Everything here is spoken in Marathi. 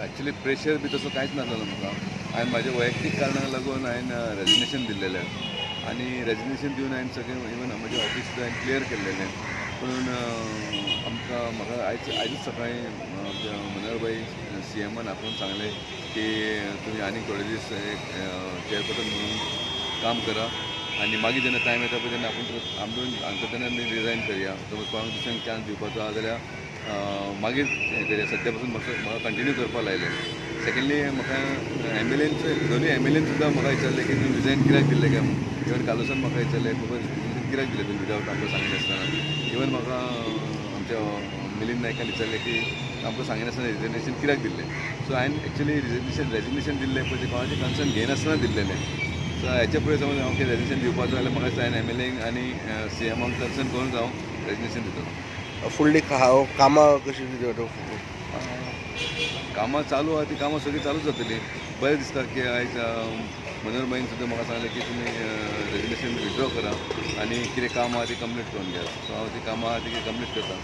ॲक्च्युली प्रेशर बी तसं कांयच नासलेलो म्हाका. हांवें म्हाज्या वैयक्तीक कारणाक लागून हांवें रेजिग्नेशन दिल्लेलें आनी रेजिग्नेशन दिवन हांवें सगळें इवन म्हजें ऑफिस सुद्दां हांवें क्लियर केल्लेलें. पूण म्हाका आयजच सकाळीं मनोहरभाई CMन आपोवन सांगलें की तुमी आनीक थोडे दीस एक चेअरपर्सन म्हणून काम करा आनी मागीर जेन्ना टायम येता पळय तेन्ना आपूण हांगा तेन्ना रिजायन करया. समज कोणाक दुसऱ्यांक चान्स दिवपाचो आहा जाल्यार मागीर हें करया. सद्या पासून म्हाका कंटिन्यू करपा लायलें. सेकेंडली म्हाका दोनूय MLAन सुद्दां म्हाका विचारलें की तुमी रिजायन कित्याक दिल्लें काय म्हणून. इवन कालूसान म्हाका विचारलें बाबा कित्याक दिलें तुमी विदावट आमकां सांगिनासतना. इवन म्हाका आमच्या मिलिंद नायकान विचारलें की आमकां सांगिनासतना रिजिग्नेशन कित्याक दिल्लें. सो हांवें एक्चुली रेजिग्नेशन दिल्लें पळय तें कोणाचें कन्सर्न घेयनासतना दिल्लेलें. सो हेच्या पळय समज हांव रेजिग्नेशन दिवपाचो जाल्यार म्हाका हांवें MLAक आनी CMाक कन्सर्न करून हांव रेजिग्नेशन दितलो. फुडली कामां कशी कामां चालू आहा ती कामां सगळीं चालूच जातलीं. बरें दिसता की आयज मनोहरभाईन सुद्दां म्हाका सांगलें की तुमी रेजिग्नेशन विथड्रॉ करा आनी कितें काम आहा ती कंप्लीट करून घ्या. सो हांव ती कामां आहा ती कंप्लीट करता.